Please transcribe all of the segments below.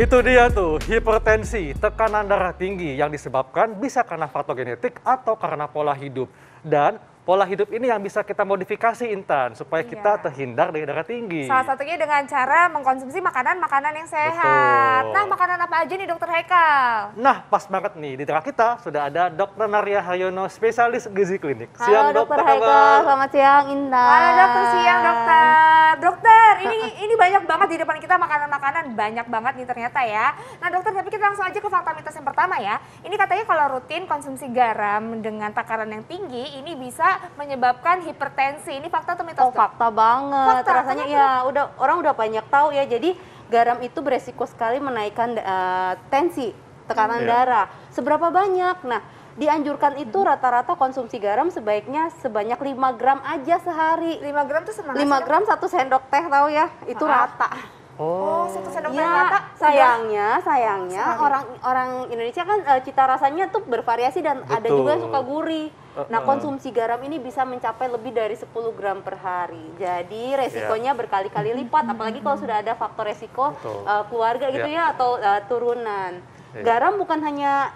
Itu dia tuh, hipertensi, tekanan darah tinggi yang disebabkan bisa karena faktor genetik atau karena pola hidup. Dan pola hidup ini yang bisa kita modifikasi, Intan, supaya kita terhindar dari darah tinggi. Salah satunya dengan cara mengkonsumsi makanan-makanan yang sehat. Betul. Nah, makanan apa aja nih Dokter Haikal? Nah, pas banget nih, di tengah kita sudah ada Dr. Naria Haryono, spesialis gizi klinik. Halo Dokter Haikal, selamat siang Intan. Halo Dokter, siang Dokter. Dokter, ini banyak banget di depan kita makanan-makanan, banyak banget nih ternyata ya. Nah Dokter, tapi kita langsung aja ke fakta mitos yang pertama ya. Ini katanya kalau rutin konsumsi garam dengan takaran yang tinggi, ini bisa menyebabkan hipertensi. Ini fakta atau mitos? Oh, fakta banget. Fakta, Rasanya kenapa? ya orang udah banyak tahu ya. Jadi garam itu beresiko sekali menaikkan tensi, tekanan darah. Seberapa banyak? Nah, dianjurkan itu rata-rata konsumsi garam sebaiknya sebanyak 5 gram aja sehari. 5 gram tuh semana 5 gram 1 sendok teh tahu ya, itu rata. Oh, 1 sendok teh Ya, rata. sayangnya orang Indonesia kan cita rasanya tuh bervariasi dan ada juga yang suka gurih. Nah, konsumsi garam ini bisa mencapai lebih dari 10 gram per hari. Jadi resikonya berkali-kali lipat, apalagi kalau sudah ada faktor resiko keluarga gitu ya atau turunan. Garam bukan hanya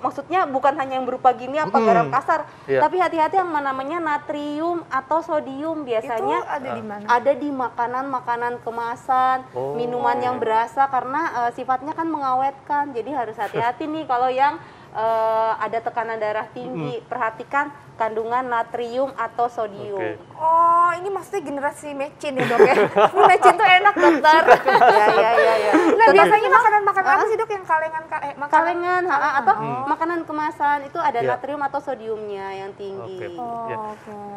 maksudnya bukan hanya yang berupa gini apa garam kasar, tapi hati-hati yang namanya natrium atau sodium biasanya itu ada di mana? Ada di makanan-makanan kemasan, minuman yang berasa karena sifatnya kan mengawetkan. Jadi harus hati-hati nih kalau yang ada tekanan darah tinggi, perhatikan kandungan natrium atau sodium. Oh, ini maksudnya generasi mecin ya Dok ya? Mecin tuh enak Dokter. Ya. Nah, biasanya makanan-makanan apa sih Dok yang kalengan? Kalengan atau makanan kemasan itu ada natrium atau sodiumnya yang tinggi.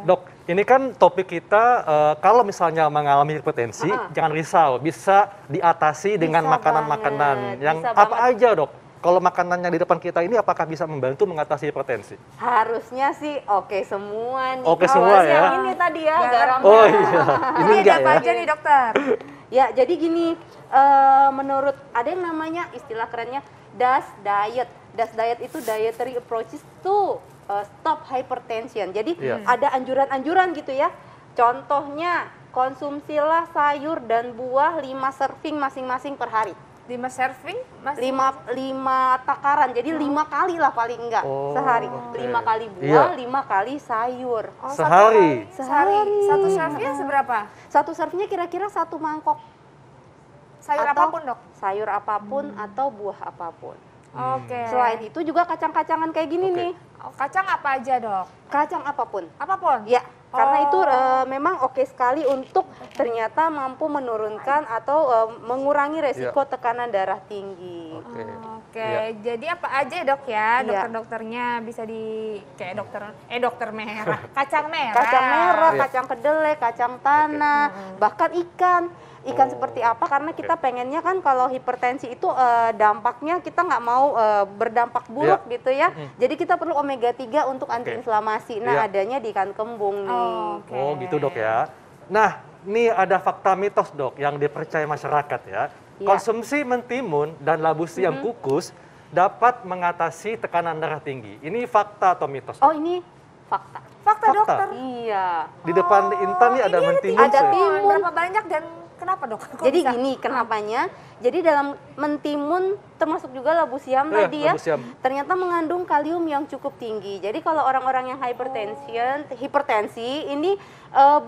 Dok, ini kan topik kita kalau misalnya mengalami hipertensi, jangan risau, bisa diatasi dengan makanan-makanan yang apa aja Dok? Kalau makanannya di depan kita ini apakah bisa membantu mengatasi hipertensi? Harusnya sih oke semua nih. Oke semua ya? Yang ini tadi ya, garamnya. Oh iya, ini ada apa aja nih Dokter? Ya, jadi gini, menurut ada yang namanya istilah kerennya DAS diet. DAS diet itu dietary approaches to stop hypertension. Jadi ada anjuran-anjuran gitu ya. Contohnya, konsumsilah sayur dan buah 5 serving masing-masing per hari. 5 serving? 5 takaran, jadi 5 kali lah paling enggak sehari. 5 kali buah, 5 kali sayur. Sehari? Satu servingnya seberapa? Satu servingnya kira-kira 1 mangkok. Sayur apapun Dok? Sayur apapun atau buah apapun. Oke. Selain itu juga kacang-kacangan kayak gini nih. Kacang apa aja Dok? Kacang apapun. Apapun? Ya, karena itu memang oke sekali untuk ternyata mampu menurunkan atau mengurangi resiko tekanan darah tinggi. Oke, jadi apa aja Dok ya, dokter-dokternya bisa di kayak dokter merah, kacang merah, kacang kedelai, kacang tanah, bahkan ikan seperti apa, karena kita pengennya kan kalau hipertensi itu dampaknya kita nggak mau berdampak buruk gitu ya. Jadi kita perlu omega 3 untuk antiinflamasi. Nah, adanya di ikan kembung nih. Oh gitu Dok ya. Nah, ini ada fakta mitos Dok yang dipercaya masyarakat ya. Konsumsi mentimun dan labu siam kukus dapat mengatasi tekanan darah tinggi. Ini fakta atau mitos? Oh, ini fakta. Fakta Dokter? Iya. Di depan Intan nih ada mentimun. Ada timun. Berapa banyak dan kenapa Dok? Jadi gini kenapanya, jadi dalam mentimun termasuk juga labu siam tadi ya, ternyata mengandung kalium yang cukup tinggi. Jadi kalau orang-orang yang hipertensi ini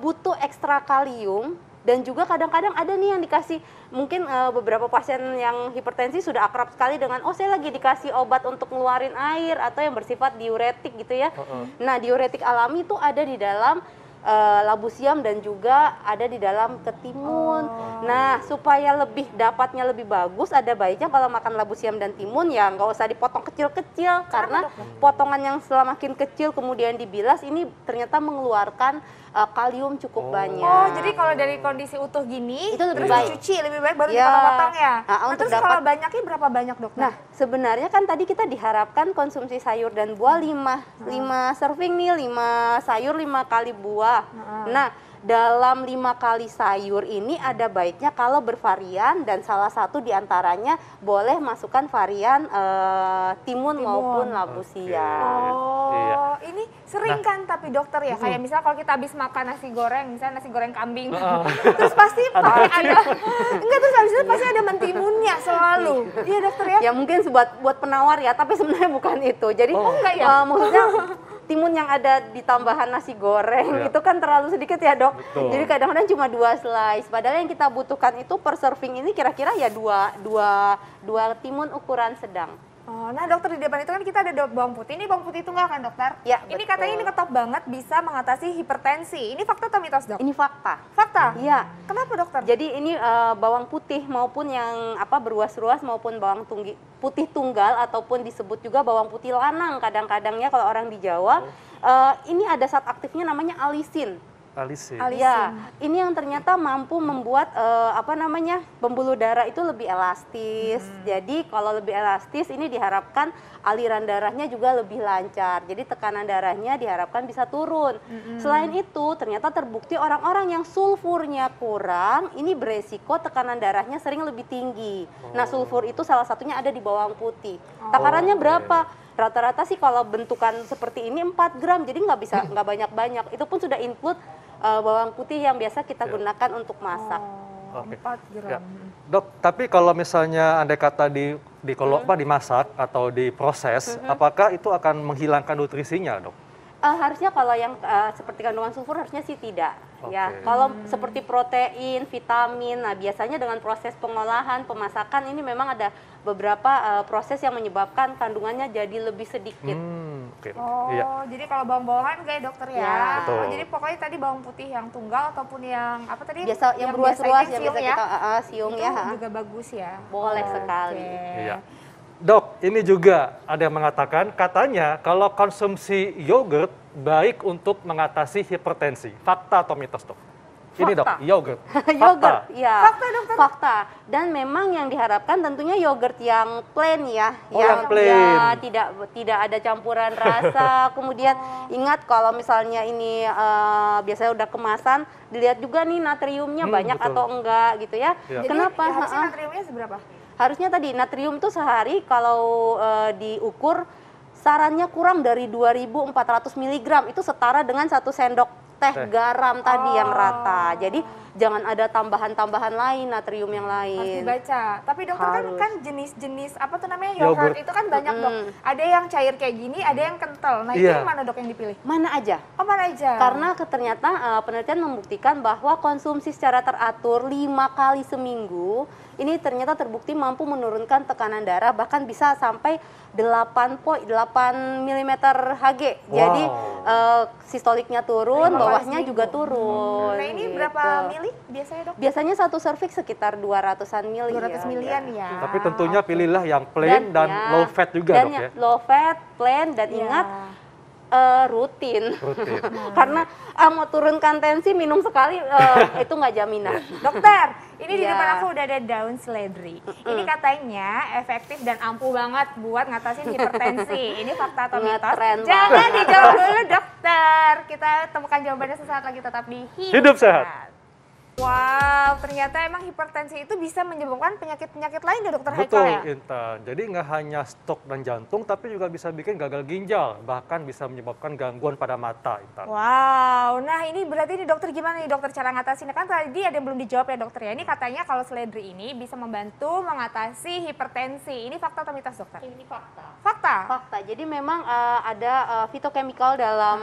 butuh ekstra kalium. Dan juga kadang-kadang ada nih yang dikasih, mungkin beberapa pasien yang hipertensi sudah akrab sekali dengan, saya lagi dikasih obat untuk ngeluarin air atau yang bersifat diuretik gitu ya. Nah, diuretik alami itu ada di dalam labu siam dan juga ada di dalam ketimun. Nah, supaya dapatnya lebih bagus, ada baiknya kalau makan labu siam dan timun ya nggak usah dipotong kecil-kecil, karena potongan yang makin kecil kemudian dibilas ini ternyata mengeluarkan kalium cukup banyak. Oh, jadi kalau dari kondisi utuh gini itu lebih terus baik. dicuci lebih baik baru dipotong-potong ya. Untuk terus kalau banyaknya berapa banyak Dokter? Nah, sebenarnya kan tadi kita diharapkan konsumsi sayur dan buah 5 serving nih, 5 sayur 5 kali buah. Nah, dalam 5 kali sayur ini ada baiknya kalau bervarian dan salah satu diantaranya boleh masukkan varian timun maupun labu siam. Oh, ini sering kan tapi dokter ya, kayak misal kalau kita habis makan nasi goreng, misalnya nasi goreng kambing, terus pasti ada, enggak, terus habis itu pasti ada mentimunnya selalu. Iya dokter ya? Ya mungkin buat penawar ya, tapi sebenarnya bukan itu. Jadi enggak ya? maksudnya timun yang ada di tambahan nasi goreng itu kan terlalu sedikit ya dok. Betul. Jadi kadang-kadang cuma 2 slice. Padahal yang kita butuhkan itu per serving ini kira-kira ya dua timun ukuran sedang. Oh, nah dokter, di depan itu kan kita ada bawang putih. Ini bawang putih tunggal kan dokter? Ya, ini betul. katanya ini ketop banget bisa mengatasi hipertensi. Ini fakta atau mitos dok? Ini fakta. Fakta? Iya. Kenapa dokter? Jadi ini bawang putih maupun yang beruas-ruas maupun bawang putih tunggal ataupun disebut juga bawang putih lanang kadang-kadangnya kalau orang di Jawa. Ini ada zat aktifnya namanya alisin. Alisin. Ya, ini yang ternyata mampu membuat pembuluh darah itu lebih elastis. Jadi kalau lebih elastis ini diharapkan aliran darahnya juga lebih lancar. Jadi tekanan darahnya diharapkan bisa turun. Selain itu, ternyata terbukti orang-orang yang sulfurnya kurang, ini beresiko tekanan darahnya sering lebih tinggi. Nah, sulfur itu salah satunya ada di bawang putih. Takarannya berapa? Rata-rata sih kalau bentukan seperti ini 4 gram, jadi nggak banyak-banyak. Itu pun sudah include bawang putih yang biasa kita gunakan untuk masak. Oke. 4 gram. Ya. Dok, tapi kalau misalnya andai kata dimasak atau diproses, apakah itu akan menghilangkan nutrisinya, dok? Harusnya kalau yang seperti kandungan sulfur harusnya sih tidak. Ya, kalau seperti protein, vitamin, nah biasanya dengan proses pengolahan, pemasakan ini memang ada beberapa proses yang menyebabkan kandungannya jadi lebih sedikit. Oh, jadi kalau bawang-bawangan enggak ya dokter ya? Ya. Betul. Oh, jadi pokoknya tadi bawang putih yang tunggal ataupun yang apa tadi? Biasa yang beruas-ruas yang siung biasa kita siung itu ya. juga bagus ya. Boleh sekali. Iya. Dok, ini juga ada yang mengatakan katanya kalau konsumsi yogurt baik untuk mengatasi hipertensi. Fakta atau mitos, dok? Ini dok, yogurt. Yogurt, ya. Fakta, dokter. Fakta. Dan memang yang diharapkan tentunya yogurt yang plain ya, yang plain. ya tidak ada campuran rasa. Kemudian ingat kalau misalnya ini biasanya udah kemasan, dilihat juga nih natriumnya banyak betul. atau enggak gitu ya. Jadi Kenapa? harusnya natriumnya seberapa? Harusnya tadi natrium tuh sehari kalau diukur sarannya kurang dari 2.400 mg, itu setara dengan 1 sendok teh garam tadi yang rata. Jadi jangan ada tambahan-tambahan lain, natrium yang lain. Harus dibaca. Tapi dokter Harus. kan jenis-jenis apa tuh namanya yogurt itu kan banyak dok. Ada yang cair kayak gini, ada yang kental. Nah itu yang mana dok yang dipilih? Mana aja? Oh mana aja? Karena ternyata penelitian membuktikan bahwa konsumsi secara teratur 5 kali seminggu ini ternyata terbukti mampu menurunkan tekanan darah bahkan bisa sampai 8 mm Hg. Wow. Jadi sistoliknya turun, bawahnya juga turun. Nah ini gitu. berapa mili biasanya dok? Biasanya satu serving sekitar 200-an mili. 200 milian ya. Tapi tentunya pilihlah yang plain dan low fat juga, dan dok ya? low fat, plain, dan ingat rutin. Karena mau turunkan tensi minum sekali itu nggak jaminan. Dokter, ini di Iya. depan aku udah ada daun seledri. Ini katanya efektif dan ampuh banget buat ngatasin hipertensi. Ini fakta atau mitos? Ngetren Jangan dijawab dulu dokter. Kita temukan jawabannya sesaat lagi, tetap di Hidup Sehat. Wow, ternyata emang hipertensi itu bisa menyebabkan penyakit-penyakit lain ya dokter Haikal Betul, ya? Intan. Jadi nggak hanya stroke dan jantung, tapi juga bisa bikin gagal ginjal, bahkan bisa menyebabkan gangguan pada mata, Intan. Wow, nah ini berarti ini dokter gimana nih dokter cara ngatasinnya? Kan tadi ada yang belum dijawab ya dokter ya. Ini katanya kalau seledri ini bisa membantu mengatasi hipertensi. Ini fakta atau mitos dokter? Ini fakta. Fakta? Fakta. Jadi memang ada fitochemical dalam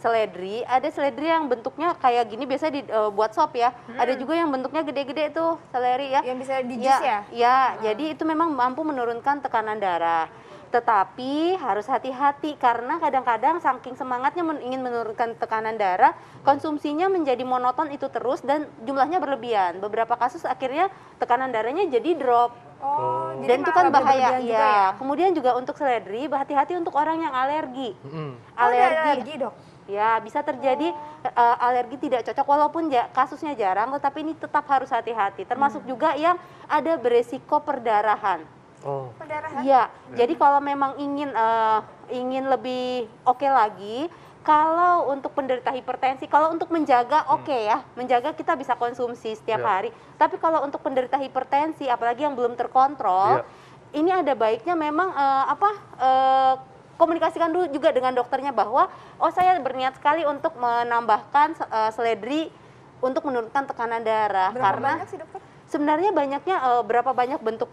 seledri. Ada seledri yang bentuknya kayak gini biasanya buat sop ya. Ada juga yang bentuknya gede-gede tuh seleri ya. Yang bisa di jus ya? Ya, jadi itu memang mampu menurunkan tekanan darah. Tetapi harus hati-hati karena kadang-kadang saking semangatnya ingin menurunkan tekanan darah, konsumsinya menjadi monoton itu terus dan jumlahnya berlebihan. Beberapa kasus akhirnya tekanan darahnya jadi drop. Oh, Dan itu kan malah bahaya. berlebihan juga Ya. Kemudian juga untuk seledri, hati-hati untuk orang yang alergi. Alergi dok? Ya, bisa terjadi alergi tidak cocok walaupun kasusnya jarang, tetapi ini tetap harus hati-hati. Termasuk juga yang ada beresiko perdarahan. Perdarahan? Iya, jadi kalau memang ingin lebih oke lagi, Kalau untuk penderita hipertensi, kalau untuk menjaga oke ya, menjaga kita bisa konsumsi setiap hari. Tapi kalau untuk penderita hipertensi, apalagi yang belum terkontrol, ini ada baiknya memang komunikasikan dulu juga dengan dokternya bahwa saya berniat sekali untuk menambahkan seledri untuk menurunkan tekanan darah. Berapa banyak sih dokter? Sebenarnya banyaknya berapa banyak bentuk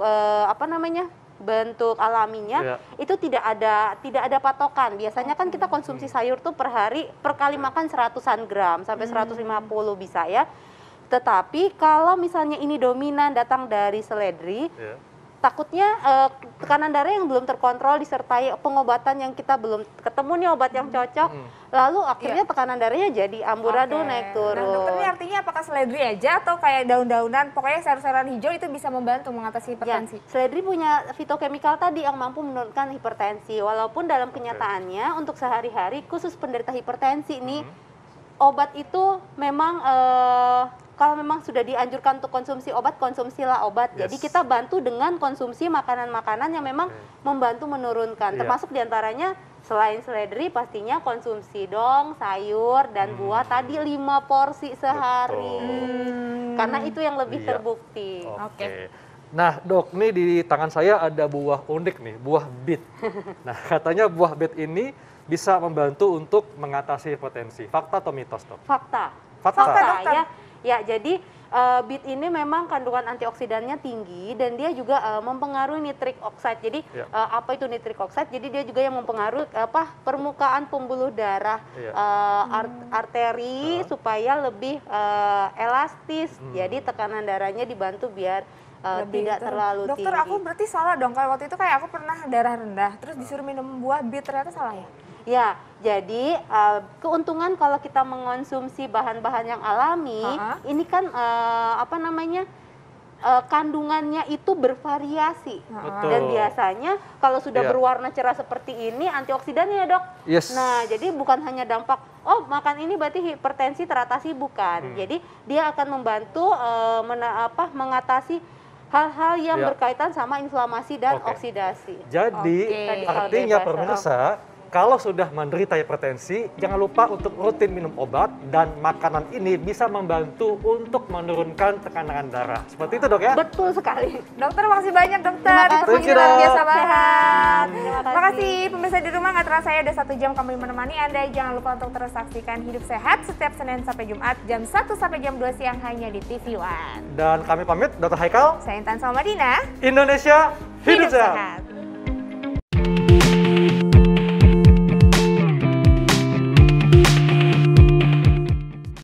bentuk alaminya itu tidak ada patokan. Biasanya kan kita konsumsi sayur tuh per hari per kali makan 100-an gram sampai 150 bisa ya. Tetapi kalau misalnya ini dominan datang dari seledri, takutnya tekanan darah yang belum terkontrol disertai pengobatan yang kita belum ketemu nih obat yang cocok, lalu akhirnya tekanan darahnya jadi amburadul naik turun. Nah, dokter ini artinya apakah seledri aja atau kayak daun-daunan, pokoknya sayur-sayuran hijau itu bisa membantu mengatasi hipertensi? Seledri punya fitokemikal tadi yang mampu menurunkan hipertensi, walaupun dalam kenyataannya untuk sehari-hari khusus penderita hipertensi nih obat itu memang kalau memang sudah dianjurkan untuk konsumsi obat, konsumsilah obat. Jadi kita bantu dengan konsumsi makanan-makanan yang memang membantu menurunkan. Termasuk diantaranya selain seledri pastinya konsumsi dong sayur dan buah tadi 5 porsi sehari. Karena itu yang lebih terbukti. Oke. Nah dok, nih di tangan saya ada buah unik nih, buah bit. Nah katanya buah bit ini bisa membantu untuk mengatasi hipertensi. Fakta atau mitos dok? Fakta. Fakta ya. Ya, jadi bit ini memang kandungan antioksidannya tinggi dan dia juga mempengaruhi nitric oxide. Jadi apa itu nitric oxide? Jadi dia juga yang mempengaruhi permukaan pembuluh darah arteri supaya lebih elastis. Jadi tekanan darahnya dibantu biar tidak terlalu tinggi. Dokter, aku berarti salah dong. Kalau waktu itu kayak aku pernah darah rendah, terus disuruh minum buah bit, ternyata salah ya? Ya, jadi keuntungan kalau kita mengonsumsi bahan-bahan yang alami, ini kan kandungannya itu bervariasi. Dan biasanya kalau sudah berwarna cerah seperti ini antioksidannya ya dok. Nah, jadi bukan hanya dampak, makan ini berarti hipertensi teratasi, bukan. Jadi dia akan membantu mengatasi hal-hal yang berkaitan sama inflamasi dan oksidasi. Jadi artinya pemirsa, kalau sudah menderita hipertensi, jangan lupa untuk rutin minum obat dan makanan ini bisa membantu untuk menurunkan tekanan darah. Seperti itu dok ya? Betul sekali. Dokter, makasih banyak dokter. Informasinya luar biasa banget. Terima kasih pemirsa di rumah, nggak terasa ya udah 1 jam kami menemani Anda. Jangan lupa untuk terus saksikan Hidup Sehat setiap Senin sampai Jumat jam 1 sampai jam 2 siang hanya di TV One. Dan kami pamit, Dr. Haikal. Saya Intan Salmadina. Indonesia Hidup Sehat.